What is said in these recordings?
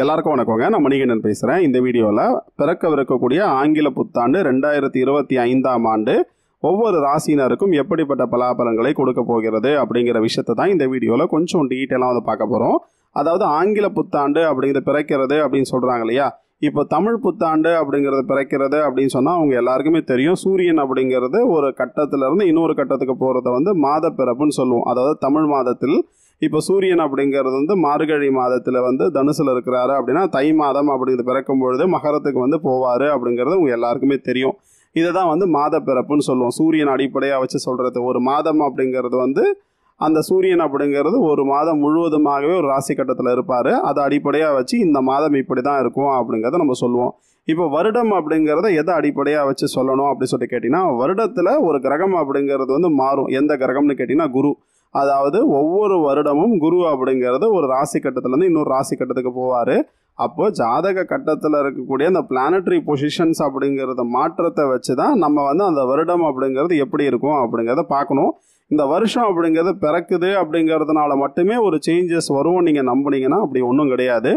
எல்லாருக்கும் வணக்கங்க. நான் மணிகண்டன் பேசுகிறேன். இந்த வீடியோவில் பிறக்கவிருக்கக்கூடிய ஆங்கில புத்தாண்டு 2025ஆம் ஆண்டு ஒவ்வொரு ராசினருக்கும் எப்படிப்பட்ட பலாபலன்களை கொடுக்க போகிறது அப்படிங்கிற விஷயத்தை தான் இந்த வீடியோவில் கொஞ்சம் டீட்டெயிலாக வந்து பார்க்க போகிறோம். அதாவது ஆங்கில புத்தாண்டு அப்படிங்கிறது பிறக்கிறது அப்படின்னு சொல்கிறாங்க இல்லையா. இப்போ தமிழ் புத்தாண்டு அப்படிங்கிறது பிறக்கிறது அப்படின்னு சொன்னால் அவங்க எல்லாருக்குமே தெரியும். சூரியன் அப்படிங்கிறது ஒரு கட்டத்திலிருந்து இன்னொரு கட்டத்துக்கு போகிறத வந்து மாத பிறப்புன்னு சொல்லுவோம். அதாவது தமிழ் மாதத்தில் இப்போ சூரியன் அப்படிங்கிறது வந்து மார்கழி மாதத்தில் வந்து தனுசில் இருக்கிறாரு அப்படின்னா தை மாதம் அப்படிங்கிறது பிறக்கும் பொழுது மகரத்துக்கு வந்து போவார் அப்படிங்கிறது உங்கள் எல்லாருக்குமே தெரியும். இதை தான் வந்து மாத பிறப்புன்னு சொல்லுவோம். சூரியன் அடிப்படையாக வச்சு சொல்கிறது. ஒரு மாதம் அப்படிங்கிறது வந்து அந்த சூரியன் அப்படிங்கிறது ஒரு மாதம் முழுவதுமாகவே ஒரு ராசி கட்டத்தில் இருப்பார். அதை அடிப்படையாக வச்சு இந்த மாதம் இப்படி தான் இருக்கும் அப்படிங்கிறத நம்ம சொல்லுவோம். இப்போ வருடம் அப்படிங்கிறத எதை அடிப்படையாக வச்சு சொல்லணும் அப்படின்னு சொல்லிட்டு கேட்டிங்கன்னா, வருடத்தில் ஒரு கிரகம் அப்படிங்கிறது வந்து மாறும். எந்த கிரகம்னு கேட்டிங்கன்னா குரு. அதாவது ஒவ்வொரு வருடமும் குரு அப்படிங்கிறது ஒரு ராசி கட்டத்திலேருந்து இன்னொரு ராசி கட்டத்துக்கு போவார். அப்போ ஜாதக கட்டத்தில் இருக்கக்கூடிய அந்த பிளானட்டரி பொசிஷன்ஸ் அப்படிங்கிறத மாற்றத்தை வச்சு தான் நம்ம வந்து அந்த வருடம் அப்படிங்கிறது எப்படி இருக்கும் அப்படிங்கிறத பார்க்கணும். இந்த வருஷம் அப்படிங்கிறது பிறக்குது அப்படிங்கிறதுனால மட்டுமே ஒரு சேஞ்சஸ் வரும் நீங்கள் நம்புனீங்கன்னா அப்படி ஒன்றும் கிடையாது.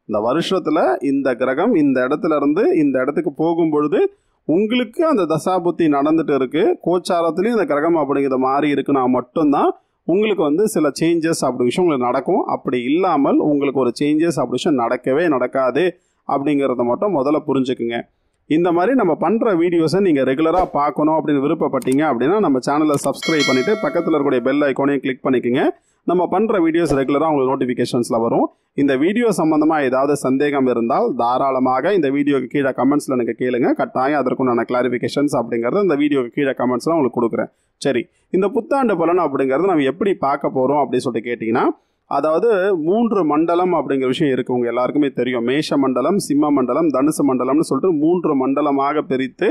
இந்த வருஷத்தில் இந்த கிரகம் இந்த இடத்துல இருந்து இந்த இடத்துக்கு போகும் பொழுது உங்களுக்கு அந்த தசாபுத்தி நடந்துட்டு இருக்கு. கோச்சாரத்துலேயும் இந்த கிரகம் அப்படிங்கிறது மாறி இருக்குன்னா மட்டும்தான் உங்களுக்கு வந்து சில சேஞ்சஸ் அப்படி விஷயம் உங்களுக்கு நடக்கும். அப்படி இல்லாமல் உங்களுக்கு ஒரு சேஞ்சஸ் அப்படி விஷயம் நடக்கவே நடக்காது அப்படிங்கிறத மட்டும் முதல்ல புரிஞ்சுக்குங்க. இந்த மாதிரி நம்ம பண்ணுற வீடியோஸை நீங்கள் ரெகுலராக பார்க்கணும் அப்படின்னு விருப்பப்பட்டீங்க அப்படின்னா நம்ம சேனலை சப்ஸ்கிரைப் பண்ணிவிட்டு பக்கத்தில் இருக்கக்கூடிய பெல் ஐக்கானையும் கிளிக் பண்ணிக்கோங்க. நம்ம பண்ணுற வீடியோஸ் ரெகுலராக உங்களுக்கு நோட்டிஃபிகேஷன்ஸில் வரும். இந்த வீடியோ சம்மந்தமாக ஏதாவது சந்தேகம் இருந்தால் தாராளமாக இந்த வீடியோக்கு கீழே கமெண்ட்ஸில் எனக்கு கேளுங்க. கட்டாயம் அதற்குண்டான கிளாரிஃபிகேஷன்ஸ் அப்படிங்கிறது இந்த வீடியோக்கு கீழே கமெண்ட்ஸ்லாம் உங்களுக்கு கொடுக்குறேன். சரி, இந்த புத்தாண்டு பலன் அப்படிங்கிறது நம்ம எப்படி பார்க்க போகிறோம் அப்படின்னு சொல்லிட்டு கேட்டிங்கன்னா, அதாவது 3 மண்டலம் அப்படிங்கிற விஷயம் இருக்குது. உங்கள் எல்லாருக்குமே தெரியும். மேஷ மண்டலம், சிம்ம மண்டலம், தனுசு மண்டலம்னு சொல்லிட்டு 3 மண்டலமாக பிரித்து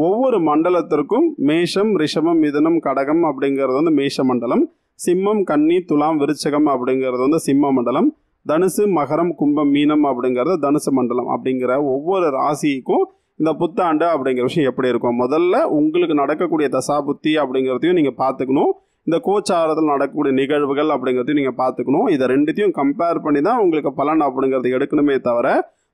ஒவ்வொரு மண்டலத்திற்கும் மேஷம், ரிஷபம், மிதுனம், கடகம் அப்படிங்கிறது வந்து மேஷ மண்டலம், சிம்மம், கன்னி, துலாம், விருச்சகம் அப்படிங்கிறது வந்து சிம்ம மண்டலம், தனுசு, மகரம், கும்பம், மீனம் அப்படிங்கிறது தனுசு மண்டலம். அப்படிங்கிற ஒவ்வொரு ராசிக்கும் இந்த புத்தாண்டு அப்படிங்கிற விஷயம் எப்படி இருக்கும், முதல்ல உங்களுக்கு நடக்கக்கூடிய தசாபுத்தி அப்படிங்கிறதையும் நீங்கள் பார்த்துக்கணும். இந்த கோச்சாரத்தில் நடக்கக்கூடிய நிகழ்வுகள் அப்படிங்கிறதையும் நீங்கள் பார்த்துக்கணும். இதை ரெண்டுத்தையும் கம்பேர் பண்ணி தான் உங்களுக்கு பலன் அப்படிங்கிறது எடுக்கணுமே தவிர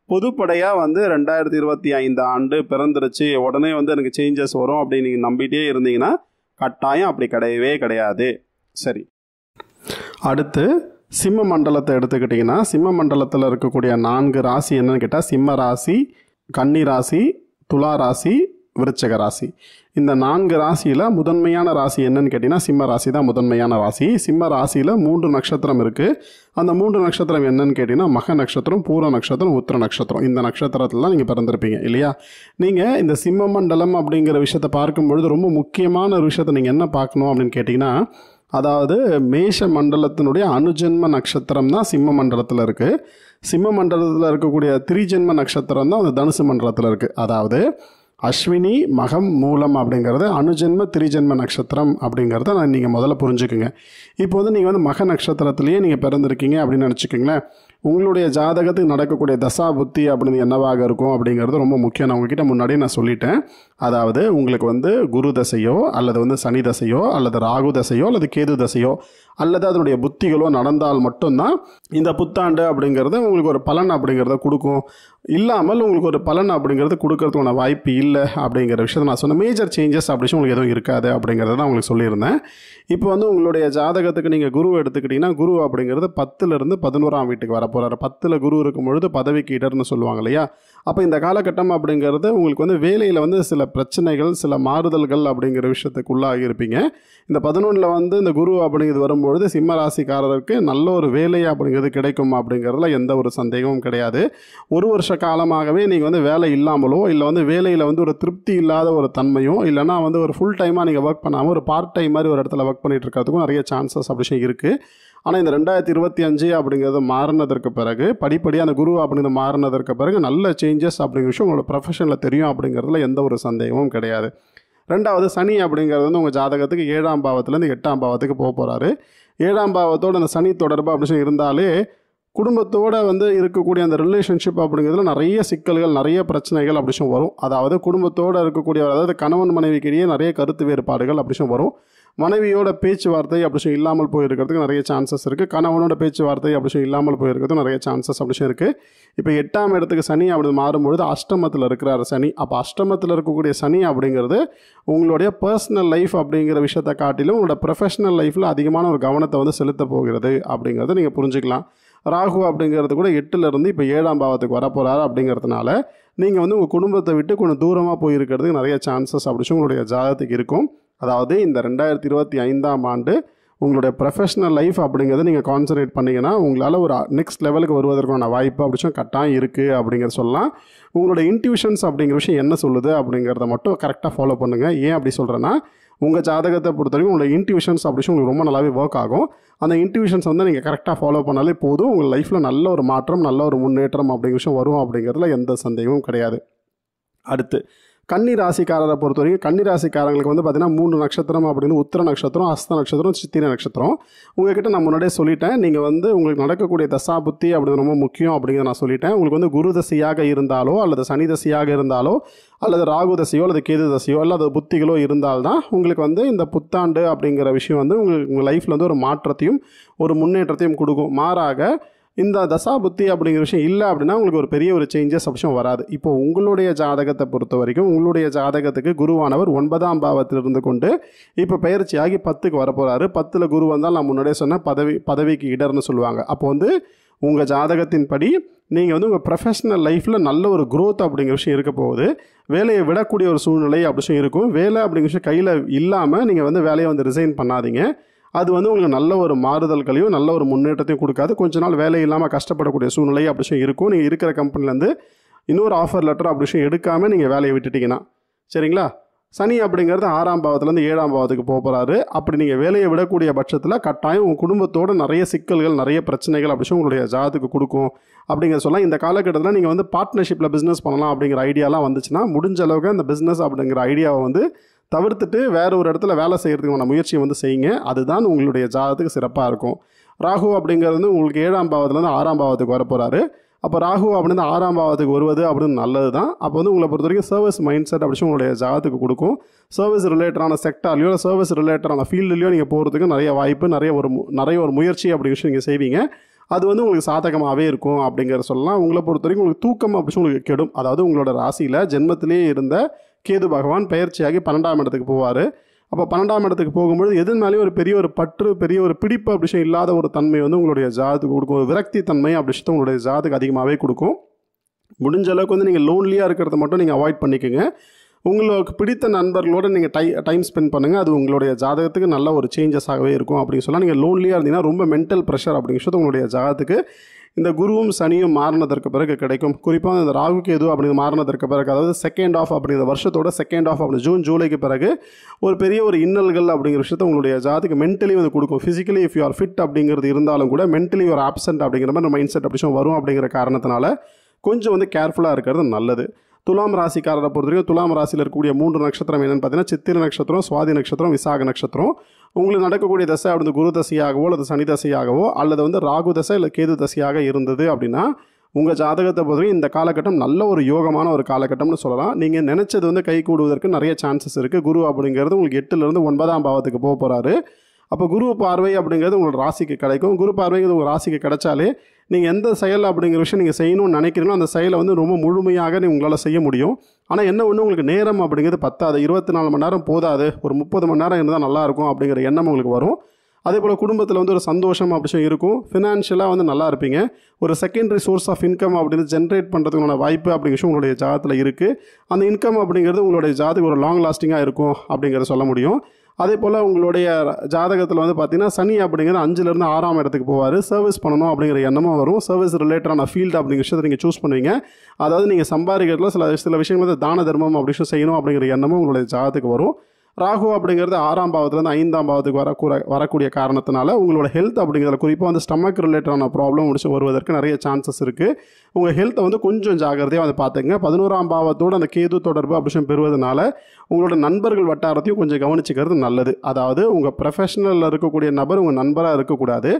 பொதுப்படையாக வந்து 2025 ஆண்டு பிறந்துருச்சு உடனே வந்து எனக்கு சேஞ்சஸ் வரும் அப்படின்னு நீங்கள் நம்பிட்டே இருந்தீங்கன்னா கட்டாயம் அப்படி கிடையவே கிடையாது. சரி, அடுத்து சிம்ம மண்டலத்தை எடுத்துக்கிட்டிங்கன்னா, சிம்ம மண்டலத்தில் இருக்கக்கூடிய 4 ராசி என்னன்னு கேட்டால் சிம்ம ராசி, கன்னி ராசி, துலா ராசி, விருச்சக ராசி. இந்த 4 ராசியில் முதன்மையான ராசி என்னன்னு கேட்டிங்கன்னா சிம்ம ராசி தான் முதன்மையான ராசி. சிம்ம ராசியில் 3 நட்சத்திரம் இருக்குது. அந்த 3 நட்சத்திரம் என்னன்னு கேட்டிங்கன்னா மக நட்சத்திரம், பூர நட்சத்திரம், உத்திர நட்சத்திரம். இந்த நட்சத்திரத்தில் தான் நீங்கள் பிறந்திருப்பீங்க இல்லையா. நீங்கள் இந்த சிம்ம மண்டலம் அப்படிங்கிற விஷயத்தை பார்க்கும்பொழுது ரொம்ப முக்கியமான ஒரு விஷயத்தை நீங்கள் என்ன பார்க்கணும் அப்படின்னு கேட்டிங்கன்னா, அதாவது மேஷ மண்டலத்தினுடைய அனுஜென்ம நட்சத்திரம் தான் சிம்ம மண்டலத்தில் இருக்குது. சிம்ம மண்டலத்தில் இருக்கக்கூடிய திரிஜென்ம நட்சத்திரம் தான் அந்த தனுசு மண்டலத்தில் இருக்குது. அதாவது அஸ்வினி, மகம், மூலம் அப்படிங்கிறது அனுஜென்ம திரிஜென்ம நட்சத்திரம் அப்படிங்கிறத நீங்கள் முதல்ல புரிஞ்சுக்குங்க. இப்போ வந்து நீங்கள் வந்து மக நட்சத்திரத்திலேயே நீங்கள் பிறந்திருக்கீங்க அப்படின்னு நினச்சிக்கிங்களேன். உங்களுடைய ஜாதகத்துக்கு நடக்கக்கூடிய தசா புத்தி அப்படின்னு என்னவாக இருக்கும் அப்படிங்கிறது ரொம்ப முக்கியம். நான் உங்ககிட்ட முன்னாடியே நான் சொல்லிட்டேன். அதாவது உங்களுக்கு வந்து குரு தசையோ அல்லது வந்து சனி தசையோ அல்லது ராகு தசையோ அல்லது கேது தசையோ அல்லது அதனுடைய புத்திகளோ நடந்தால் மட்டும்தான் இந்த புத்தாண்டு அப்படிங்கிறது உங்களுக்கு ஒரு பலன் அப்படிங்கிறத கொடுக்கும். இல்லாமல் உங்களுக்கு ஒரு பலன் அப்படிங்கிறது கொடுக்கறதுக்கான வாய்ப்பு இல்லை அப்படிங்கிற விஷயத்தை நான் சொன்னேன். மேஜர் சேஞ்சஸ் அப்படி உங்களுக்கு எதுவும் இருக்காது அப்படிங்கிறத தான் உங்களுக்கு சொல்லியிருந்தேன். இப்போ வந்து உங்களுடைய ஜாதகத்துக்கு நீங்கள் குரு எடுத்துக்கிட்டிங்கன்னா, குரு அப்படிங்கிறது 10லிருந்து 11ஆம் வீட்டுக்கு வரப்போகிறார். 10ல் குரு இருக்கும் பொழுது பதவிக்கு இடர்னு சொல்லுவாங்க இல்லையா. அப்போ இந்த காலகட்டம் அப்படிங்கிறது உங்களுக்கு வந்து வேலையில் வந்து சில பிரச்சனைகள், சில மாறுதல்கள் அப்படிங்கிற விஷயத்துக்கு உள்ளாகி இருப்பீங்க. இந்த 11ல் வந்து இந்த குரு அப்படிங்கிறது வரும்பொழுது சிம்ம ராசிக்காரருக்கு நல்ல ஒரு வேலை அப்படிங்கிறது கிடைக்கும் அப்படிங்கிறதுல எந்த ஒரு சந்தேகமும் கிடையாது. ஒரு வருஷ காலமாகவே நீங்கள் வந்து வேலை இல்லாமலோ இல்லை வந்து வேலையில் வந்து ஒரு திருப்தி இல்லாத ஒரு தன்மையும் இல்லைனா வந்து ஒரு ஃபுல் டைமாக நீங்கள் ஒர்க் பண்ணாமல் ஒரு பார்ட் டைம் மாதிரி ஒரு இடத்துல ஒர்க் பண்ணிகிட்டு இருக்கிறதுக்கும் நிறைய சான்சஸ் அப்படி இருக்குது. ஆனால் இந்த 2025 அப்படிங்கிறது மாறினதற்கு பிறகு படிப்படியாக அந்த குரு அப்படிங்கிறது மாறினதற்கு பிறகு நல்ல சேஞ்சஸ் அப்படிங்கிற விஷயம் உங்களோட ப்ரொஃபஷனில் தெரியும் அப்படிங்கிறதுல எந்த ஒரு சந்தேகமும் கிடையாது. ரெண்டாவது சனி அப்படிங்கிறது வந்து உங்கள் ஜாதகத்துக்கு 7ஆம் பாவத்துலேருந்து 8ஆம் பாவத்துக்கு போக போகிறாரு. 7ஆம் பாவத்தோடு அந்த சனி தொடர்பு அப்படின்னு இருந்தாலே குடும்பத்தோடு வந்து இருக்கக்கூடிய அந்த ரிலேஷன்ஷிப் அப்படிங்கிறதுல நிறைய சிக்கல்கள், நிறைய பிரச்சனைகள் அப்படி வரும். அதாவது குடும்பத்தோடு இருக்கக்கூடிய, அதாவது கணவன் மனைவிக்கிடையே நிறைய கருத்து வேறுபாடுகள் அப்படி வரும். மனைவியோட பேச்சுவார்த்தை அப்படி சொல்லி இல்லாமல் போயிருக்கிறதுக்கு நிறைய சான்சஸ் இருக்குது. கணவனோட பேச்சுவார்த்தை அப்படி சொல்லி இல்லாமல் போயிருக்கிறதுக்கு நிறைய சான்சஸ் அப்படி சொல்லி இருக்குது. இப்போ 8ஆம் இடத்துக்கு சனி அப்படி மாறும்பொழுது அஷ்டமத்தில் இருக்கிறார் சனி. அப்போ அஷ்டமத்தில் இருக்கக்கூடிய சனி அப்படிங்கிறது உங்களுடைய பர்சனல் லைஃப் அப்படிங்கிற விஷயத்தை காட்டிலும் உங்களோட ப்ரொஃபஷனல் லைஃப்பில் அதிகமான ஒரு கவனத்தை வந்து செலுத்த போகிறது அப்படிங்கிறத நீங்கள் புரிஞ்சுக்கலாம். ராகு அப்படிங்கிறது கூட 8லேருந்து இப்போ 7ஆம் பாவத்துக்கு வரப்போகிறாரு அப்படிங்கிறதுனால நீங்கள் வந்து உங்கள் குடும்பத்தை விட்டு கொஞ்சம் தூரமாக போயிருக்கிறதுக்கு நிறைய சான்சஸ் அப்படி உங்களுடைய ஜாதகத்துக்கு இருக்கும். அதாவது இந்த 2025ஆம் ஆண்டு உங்களுடைய ப்ரொஃபஷனல் லைஃப் அப்படிங்கிறத நீங்கள் கான்சன்ட்ரேட் பண்ணிங்கன்னா உங்களால் ஒரு நெக்ஸ்ட் லெவலுக்கு வருவதற்கான வாய்ப்பு அப்படிச்சும் கட்டாயம் இருக்குது அப்படிங்கிறத சொல்லலாம். உங்களோட இன்ட்யூஷன்ஸ் அப்படிங்கிற விஷயம் என்ன சொல்லுது அப்படிங்கிறத மட்டும் கரெக்டாக ஃபாலோ பண்ணுங்கள். ஏன் அப்படி சொல்கிறேன்னா, உங்கள் ஜாதகத்தை பொறுத்த வரைக்கும் உங்களோட இன்ட்யூஷன்ஸ் அப்படி உங்களுக்கு ரொம்ப நல்லாவே ஒர்க் ஆகும். அந்த இன்ட்யூஷன்ஸ் வந்து நீங்கள் கரெக்டாக ஃபாலோ பண்ணாலே போதும். உங்கள் லைஃப்பில் நல்ல ஒரு மாற்றம், நல்ல ஒரு முன்னேற்றம் அப்படிங்கிற விஷயம் வரும் அப்படிங்கிறதுல எந்த சந்தேகமும் கிடையாது. அடுத்து கன்னி ராசிக்காரரை பொறுத்த வரைக்கும் கன்னி ராசிக்காரங்களுக்கு வந்து பார்த்திங்கன்னா 3 நட்சத்திரம் அப்படின்னு உத்திர நட்சத்திரம், ஹஸ்த நட்சத்திரம், சித்திரை நட்சத்திரம். உங்கள்கிட்ட நான் முன்னாடியே சொல்லிட்டேன், நீங்கள் வந்து உங்களுக்கு நடக்கக்கூடிய தசா புத்தி அப்படிங்கிறது ரொம்ப முக்கியம் அப்படிங்கிறத நான் சொல்லிட்டேன். உங்களுக்கு வந்து குரு தசையாக இருந்தாலோ அல்லது சனி தசையாக இருந்தாலோ அல்லது ராகு தசையோ அல்லது கேது தசையோ அல்லது புத்திகளோ இருந்தால்தான் உங்களுக்கு வந்து இந்த புத்தாண்டு அப்படிங்கிற விஷயம் வந்து உங்கள் லைஃப்பில் வந்து ஒரு மாற்றத்தையும் ஒரு முன்னேற்றத்தையும் கொடுக்கும். மாறாக இந்த தசா புத்தி அப்படிங்கிற விஷயம் இல்லை அப்படின்னா உங்களுக்கு ஒரு பெரிய ஒரு சேஞ்சஸ் விஷயம் வராது. இப்போ உங்களுடைய ஜாதகத்தை பொறுத்த வரைக்கும் உங்களுடைய ஜாதகத்துக்கு குருவானவர் 9ஆம் பாவத்தில் இருந்து கொண்டு இப்போ பயிற்சியாகி 10க்கு வரப்போகிறாரு. 10ல் குரு வந்தால் நான் முன்னாடியே சொன்ன பதவிக்கு இடர்னு சொல்லுவாங்க. அப்போ வந்து உங்கள் ஜாதகத்தின் படி நீங்கள் வந்து உங்கள் ப்ரொஃபஷனல் லைஃப்பில் நல்ல ஒரு க்ரோத் அப்படிங்கிற விஷயம் இருக்க போகுது. வேலையை விடக்கூடிய ஒரு சூழ்நிலை அப்படி விஷயம் இருக்கும். வேலை அப்படிங்கிற விஷயம் கையில் இல்லாமல் நீங்கள் வந்து வேலையை வந்து ரிசைன் பண்ணாதீங்க. அது வந்து உங்களுக்கு நல்ல ஒரு மாறுதல்களையும் நல்ல ஒரு முன்னேற்றத்தையும் கொடுக்காது. கொஞ்ச நாள் வேலை இல்லாமல் கஷ்டப்படக்கூடிய சூழ்நிலை அப்படி விஷயம் இருக்கும். நீங்கள் இருக்கிற கம்பெனிலேருந்து இன்னொரு ஆஃபர் லெட்டர் அப்படி விஷயம் எடுக்காமல் நீங்கள் வேலையை விட்டுட்டிங்கன்னா சரிங்களா. சனி அப்படிங்கிறது 6ஆம் பாவத்துலேருந்து 7ஆம் பாவத்துக்கு போகிறாரு. அப்படி நீங்கள் வேலையை விடக்கூடிய பட்சத்தில் கட்டாயம் உங்கள் குடும்பத்தோடு நிறைய சிக்கல்கள் நிறைய பிரச்சனைகள் அப்படி விஷயம் உங்களுடைய ஜாதத்துக்கு கொடுக்கும் அப்படிங்கிற சொல்லலாம். இந்த காலகட்டத்தில் நீங்கள் வந்து பார்ட்னர்ஷிப்பில் பிஸ்னஸ் பண்ணலாம் அப்படிங்கிற ஐடியாலாம் வந்துச்சுன்னா முடிஞ்ச அளவுக்கு அந்த பிஸ்னஸ் அப்படிங்கிற ஐடியாவை வந்து தவிர்த்துட்டு வேறு ஒரு இடத்துல வேலை செய்கிறதுக்கான முயற்சியை வந்து செய்யுங்க. அதுதான் உங்களுடைய ஜாதகத்துக்கு சிறப்பாக இருக்கும். ராகு அப்படிங்கிறது வந்து உங்களுக்கு 7ஆம் பாவத்துலேருந்து 6ஆம் பாவத்துக்கு வரப்போகிறாரு. அப்போ ராகு அப்படின்னு 6ஆம் பாவத்துக்கு வருவது அப்படின்னு நல்லது தான். அப்போ வந்து உங்களை பொறுத்த வரைக்கும் சர்வீஸ் மைண்ட் செட் அப்படி உங்களுடைய ஜாதகத்துக்கு கொடுக்கும். சர்வீஸ் ரிலேட்டடான செக்டார்லையோ சர்வீஸ் ரிலேட்டடான ஃபீல்டுலையோ நீங்கள் போகிறதுக்கு நிறைய வாய்ப்பு, நிறைய ஒரு முயற்சி அப்படிங்கிற விஷயம் நீங்கள் செய்வீங்க. அது வந்து உங்களுக்கு சாதகமாகவே இருக்கும் அப்படிங்கிற சொல்லலாம். உங்களை பொறுத்த வரைக்கும் உங்களுக்கு தூக்கம் அப்படி உங்களுக்கு கெடும். அதாவது உங்களோட ராசியில் ஜென்மத்திலேயே இருந்த கேது பகவான் பயிற்சியாகி 12ஆம் இடத்துக்கு போவார். அப்போ 12ஆம் இடத்துக்கு போகும்பொழுது எதுனாலையும் ஒரு பெரிய ஒரு பற்று, பெரிய ஒரு பிடிப்பு அப்படி விஷயம் இல்லாத ஒரு தன்மை வந்து உங்களுடைய ஜாதத்துக்கு கொடுக்கும். ஒரு விரக்தி தன்மை அப்படி விஷயத்தை உங்களுடைய ஜாதத்துக்கு அதிகமாகவே கொடுக்கும். முடிஞ்ச அளவுக்கு வந்து நீங்கள் லோன்லியாக இருக்கிறத மட்டும் நீங்கள் அவாய்ட் பண்ணிக்கோங்க. உங்களுக்கு பிடித்த நண்பர்களோடு நீங்கள் டைம் ஸ்பெண்ட் பண்ணுங்கள். அது உங்களுடைய ஜாதகத்துக்கு நல்ல ஒரு சேஞ்சஸாகவே இருக்கும் அப்படின்னு சொல்லலாம். நீங்கள் லோன்லியாக இருந்தீங்கன்னா ரொம்ப மென்டல் ப்ரெஷர் அப்படிங்கிற விஷயத்தை உங்களுடைய ஜாதகத்துக்கு இந்த குருவும் சனியும் மாறினதற்கு பிறகு கிடைக்கும். குறிப்பாக இந்த ராகு கேது அப்படிங்கிற மாறினதற்கு பிறகு, அதாவது செகண்ட் ஆஃப் அப்படிங்கிற வருஷத்தோட செகண்ட் ஆஃப் அப்படி ஜூன் ஜூலைக்கு பிறகு ஒரு பெரிய ஒரு இன்னல்கள் அப்படிங்கிற விஷயத்தை உங்களுடைய ஜாதத்துக்கு மென்டலி வந்து கொடுக்கும். Physically if you are fit அப்படிங்கிறது இருந்தாலும் கூட மென்டலி ஒரு ஆப்சென்ட் அப்படிங்கிற மாதிரி மைண்ட் செட் அப்படி வரும். அப்படிங்கிற காரணத்தினால கொஞ்சம் வந்து கேர்ஃபுல்லாக இருக்கிறது நல்லது. துலாம் ராசிக்காரரை பொறுத்த வரைக்கும் துலாம் ராசியில் இருக்கக்கூடிய 3 நட்சத்திரம் என்னென்னு பார்த்தீங்கன்னா சித்திரை நட்சத்திரம், சுவாதி நட்சத்திரம், விசாக நட்சத்திரம். உங்களுக்கு நடக்கக்கூடிய தசை அப்படி குரு தசையாகவோ அல்லது சனி தசையாகவோ அல்லது வந்து ராகு தசை இல்லை கேது தசையாக இருந்தது அப்படின்னா உங்கள் ஜாதகத்தை பொறுத்தவரைக்கும் இந்த காலகட்டம் நல்ல ஒரு யோகமான ஒரு காலகட்டம்னு சொல்லலாம். நீங்கள் நினச்சது வந்து கை கூடுவதற்கு நிறைய சான்சஸ் இருக்குது. குரு அப்படிங்கிறது உங்களுக்கு 8லேருந்து 9ஆம் பாவத்துக்கு போக போகிறாரு. அப்போ குரு பார்வை அப்படிங்கிறது உங்களோட ராசிக்கு கிடைக்கும். குரு பார்வைங்கிறது உங்கள் ராசிக்கு கிடைச்சாலே நீங்கள் எந்த செயல் அப்படிங்கிற விஷயம் நீங்கள் செய்யணும்னு நினைக்கிறீங்களோ அந்த செயலை வந்து ரொம்ப முழுமையாக உங்களால் செய்ய முடியும். ஆனால் என்ன ஒன்று, உங்களுக்கு நேரம் அப்படிங்கிறது பத்தாது. 24 மணி நேரம் போதாது, ஒரு 30 மணி நேரம் இருந்தால் நல்லாயிருக்கும் அப்படிங்கிற எண்ணம் உங்களுக்கு வரும். அதே போல் குடும்பத்தில் வந்து ஒரு சந்தோஷம் அப்படி இருக்கும். ஃபினான்ஷியலாக வந்து நல்லா இருப்பீங்க. ஒரு செகண்டரி சோர்ஸ் ஆஃப் இன்கம் அப்படின்னு ஜென்ரேட் பண்ணுறதுக்கான வாய்ப்பு அப்படிங்கிற விஷயம் உங்களுடைய ஜாதகத்தில் இருக்குது. அந்த இன்கம் அப்படிங்கிறது உங்களுடைய ஜாதகம் ஒரு லாங் லாஸ்டிங்காக இருக்கும் அப்படிங்கிறத சொல்ல முடியும். அதே போல் உங்களுடைய ஜாதகத்தில் வந்து பார்த்திங்கன்னா சனி அப்படிங்கிறது 5லேருந்து 6ஆம் இடத்துக்கு போவார். சர்வீஸ் பண்ணணும் அப்படிங்கிற எண்ணமும் வரும். சர்வீஸ் ரிலேட்டடான ஃபீல்டு அப்படிங்கிற விஷயத்தை நீங்கள் சூஸ் பண்ணுவீங்க. அதாவது நீங்கள் சம்பாதிக்கிறதுல சில விஷயங்கள் வந்து தான தர்மம் அப்படி விஷயம் செய்யணும் அப்படிங்கிற எண்ணமும் உங்களுடைய ஜாதகத்துக்கு வரும். ராகு அப்படிங்கிறது 6ஆம் பாவத்துலேருந்து 5ஆம் பாவத்துக்கு வரக்கூடிய காரணத்தினால உங்களோட ஹெல்த் அப்படிங்கிறத குறிப்பாக வந்து ஸ்டமக் ரிலேட்டடான ப்ராப்ளம் வருவதற்கு நிறைய சான்சஸ் இருக்குது. உங்கள் ஹெல்த்தை வந்து கொஞ்சம் ஜாக்கிரதையாக வந்து பார்த்துங்க. 11ஆம் பாவத்தோடு அந்த கேது தொடர்பு அப்படி பெறுவதனால உங்களோட நண்பர்கள் வட்டாரத்தையும் கொஞ்சம் கவனிச்சுக்கிறது நல்லது. அதாவது உங்கள் ப்ரொஃபஷனலில் இருக்கக்கூடிய நபர் உங்கள் நண்பராக இருக்கக்கூடாது,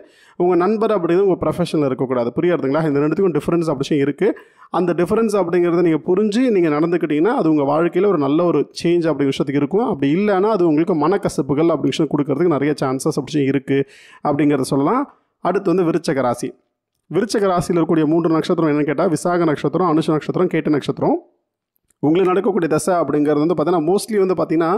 உங்கள் நண்பர் அப்படிங்கிறது உங்கள் ப்ரொஃபஷனில் இருக்கக்கூடாது. புரியுதுங்களா? இந்த ரெண்டுத்துக்கும் டிஃப்ரென்ஸ் அப்படி இருக்குது. அந்த டிஃப்ரென்ஸ் அப்படிங்கிறத நீங்கள் புரிஞ்சு நீங்கள் நடந்துக்கிட்டிங்கன்னா அது உங்கள் வாழ்க்கையில் ஒரு நல்ல ஒரு சேஞ்ச் அப்படி விஷயத்துக்கு இருக்கும். அப்படி இல்லைன்னா அது உங்களுக்கு மனக்கசப்புகள் அப்படி விஷயம் கொடுக்கறதுக்கு நிறைய சான்சஸ் அப்படி இருக்குது அப்படிங்கிறத சொல்லலாம். அடுத்து வந்து விருச்சக ராசி. விருச்சக ராசியில் இருக்கக்கூடிய 3 நட்சத்திரம் என்னென்னு கேட்டால் விசாக நட்சத்திரம், அனுஷ நட்சத்திரம், கேட்ட நட்சத்திரம். உங்களுக்கு நடக்கக்கூடிய தசை அப்படிங்கிறது வந்து பார்த்தீங்கன்னா மோஸ்ட்லி வந்து பார்த்தீங்கன்னா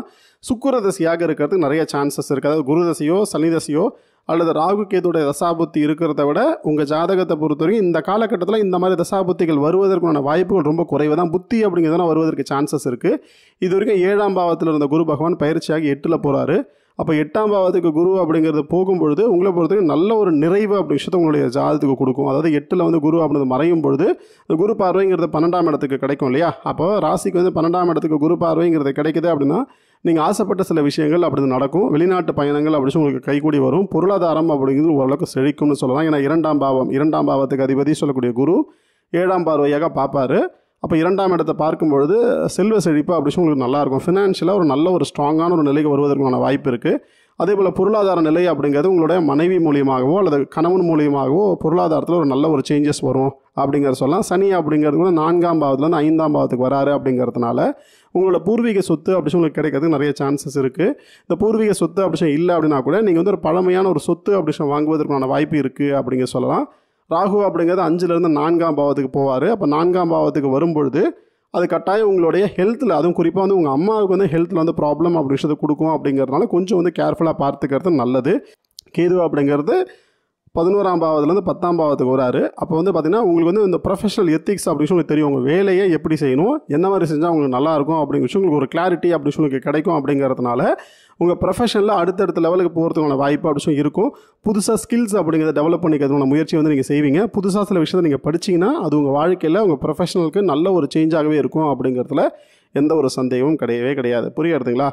சுக்கிர தசையாக இருக்கிறதுக்கு நிறைய சான்சஸ் இருக்குது. அதாவது குரு தசையோ சனி தசையோ அல்லது ராகு கேதுடைய தசாபுத்தி இருக்கிறத விட உங்கள் ஜாதகத்தை பொறுத்தவரைக்கும் இந்த காலகட்டத்தில் இந்த மாதிரி தசாபுத்திகள் வருவதற்கான வாய்ப்புகள் ரொம்ப குறைவு தான். புத்தி அப்படிங்கிறதுனா வருவதற்கு சான்சஸ் இருக்குது. இது வரைக்கும் 7ஆம் பாவத்தில் இருந்த குரு பகவான் பயிற்சியாகி 8ல் போகிறாரு. அப்போ 8ஆம் பாவத்துக்கு குரு அப்படிங்கிறது போகும்பொழுது உங்களை பொறுத்தவரைக்கும் நல்ல ஒரு நிறைவு அப்படி விஷயத்தை உங்களுடைய ஜாதகத்துக்கு கொடுக்கும். அதாவது 8ல் வந்து குரு அப்படிங்கிறது மறையும் பொழுது இந்த குரு பார்வைங்கிறது 12ஆம் இடத்துக்கு கிடைக்கும் இல்லையா? அப்போ ராசிக்கு வந்து 12ஆம் இடத்துக்கு குரு பார்வைங்கிறது கிடைக்குது அப்படின்னா நீங்கள் ஆசைப்பட்ட சில விஷயங்கள் அப்படி நடக்கும். வெளிநாட்டு பயணங்கள் அப்படி உங்களுக்கு கைகூடி வரும். பொருளாதாரம் அப்படிங்கிறது ஓரளவுக்கு செழிக்கும்னு சொல்லலாம். ஏன்னா 2ஆம் பாவத்துக்கு அதிபதி சொல்லக்கூடிய குரு 7ஆம் பார்வையாக பார்ப்பார். அப்போ 2ஆம் இடத்தை பார்க்கும்பொழுது செல்வ செழிப்பு அப்படி உங்களுக்கு நல்லாயிருக்கும். ஃபினான்ஷியலாக ஒரு நல்ல ஒரு ஸ்ட்ராங்கான ஒரு நிலைக்கு வருவதற்கான வாய்ப்பு இருக்குது. அதே போல் பொருளாதார நிலை அப்படிங்கிறது உங்களுடைய மனைவி மூலியமாகவோ அல்லது கணவன் மூலியமாகவோ பொருளாதாரத்தில் ஒரு நல்ல ஒரு சேஞ்சஸ் வரும் அப்படிங்கிறத சொல்லலாம். சனி அப்படிங்கிறது கூட 4ஆம் பாவத்துலேருந்து 5ஆம் பாவத்துக்கு வராரு அப்படிங்கிறதுனால உங்களோட பூர்வீக சொத்து அப்படி உங்களுக்கு கிடைக்கிறதுக்கு நிறைய சான்சஸ் இருக்குது. இந்த பூர்வீக சொத்து அப்படி இல்லை அப்படின்னா கூட நீங்கள் வந்து ஒரு பழமையான ஒரு சொத்து அப்படி வாங்குவதற்கான வாய்ப்பு இருக்குது அப்படிங்கிற சொல்லலாம். ராகு அப்படிங்கிறது 5லேருந்து 4ஆம் பாவத்துக்கு போவார். அப்போ 4ஆம் பாவத்துக்கு வரும்பொழுது அது கட்டாயம் உங்களுடைய ஹெல்த்தில், அதுவும் குறிப்பாக வந்து உங்கள் அம்மாவுக்கு வந்து ஹெல்த்தில் வந்து ப்ராப்ளம் அப்படி விஷயத்தை கொடுக்கும் அப்படிங்கிறதுனால கொஞ்சம் வந்து கேர்ஃபுல்லாக பார்த்துக்கிறது நல்லது. கேது அப்படிங்கிறது 11ஆம் பாவத்துலேருந்து 10ஆம் பாவத்துக்கு வராரு. அப்போ வந்து பார்த்திங்கன்னா உங்களுக்கு வந்து இந்த ப்ரொஃபஷனல் எத்திக்ஸ் அப்படி விஷயம் உங்களுக்கு தெரியும். உங்கள் வேலையை எப்படி செய்யணும், என்ன மாதிரி செஞ்சால் உங்களுக்கு நல்லாயிருக்கும் அப்படிங்கிற விஷயம் உங்களுக்கு ஒரு கிளாரிட்டி அப்படி விஷயம் உங்களுக்கு கிடைக்கும். அப்படிங்கிறதுனால உங்கள் ப்ரொஃபஷனில் அடுத்தடுத்த லெவலுக்கு போகிறதுக்கான வாய்ப்பு அப்படி விஷயம் இருக்கும். புதுசாக ஸ்கில்ஸ் அப்படிங்கிறத டெவலப் பண்ணிக்கிறதுக்கான முயற்சி வந்து நீங்கள் செய்வீங்க. புதுசாக சில விஷயத்தை நீங்கள் படிச்சிங்கன்னா அது உங்கள் வாழ்க்கையில் உங்கள் ப்ரொஃபஷனலுக்கு நல்ல ஒரு சேஞ்சாகவே இருக்கும் அப்படிங்கிறதுல எந்த ஒரு சந்தேகமும் கிடையவே கிடையாது. புரியுறதுங்களா?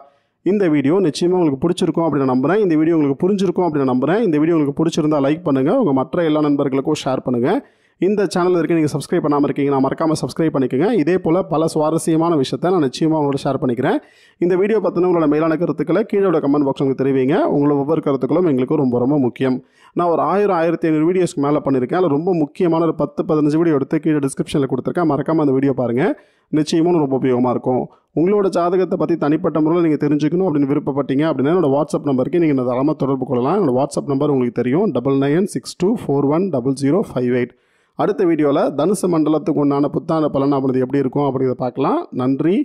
இந்த வீடியோ நிச்சயமாக உங்களுக்கு பிடிச்சிருக்கும் அப்படின்னு நம்புகிறேன். இந்த வீடியோ உங்களுக்கு புரிஞ்சிருக்கும் அப்படின்னு நம்புகிறேன். இந்த வீடியோ உங்களுக்கு பிடிச்சிருந்தா லைக் பண்ணுங்கள், உங்கள் மற்ற எல்லா நண்பர்களுக்கும் ஷேர் பண்ணுங்கள். இந்த சேனல் இருக்க நீங்கள் சப்ஸ்கிரைப் பண்ணாமல் இருக்கீங்கன்னா மறக்காமல் சப்ஸ்கிரைப் பண்ணிக்கோங்க. இதே போல் பல சுவாரஸ்யமான விஷயத்தை நான் நிச்சயமாக உங்களோட ஷேர் பண்ணிக்கிறேன். இந்த வீடியோ பற்றின உங்களோட மேலான கருத்துக்களை கீழே கமெண்ட் பாக்ஸ் உங்களுக்கு தெரிவிங்க. உங்களோட ஒவ்வொரு கருத்துக்களும் எங்களுக்கு ரொம்ப ரொம்ப முக்கியம். நான் ஒரு 1000-1500 வீடியோஸ்க்கு மேலே பண்ணியிருக்கேன். அதில் ரொம்ப முக்கியமான ஒரு 10-15 வீடியோ எடுத்து கீழே டிஸ்கிரிப்ஷனில் கொடுத்துருக்கேன். மறக்காமல் அந்த வீடியோ பாருங்கள். நிச்சயமாக ரொம்ப உபயோகமாக இருக்கும். உங்களோட ஜாதகத்தை பற்றி தனிப்பட்ட முறையில் நீங்கள் தெரிஞ்சுக்கணும் அப்படின்னு விருப்பப்பட்டீங்க அப்படின்னா என்னோட வாட்ஸ்அப் நம்பருக்கு நீங்கள் தாராளமாக தொடர்பு கொள்ளலாம். என்னோட வாட்ஸ்அப் நம்பர் உங்களுக்கு தெரியும், 9962410058. அடுத்த வீடியோவில் தனுசு மண்டலத்துக்கு உண்டான புத்தாண்டு பலன் அப்படிது எப்படி இருக்கும் அப்படிங்கிறத பார்க்கலாம். நன்றி,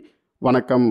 வணக்கம்.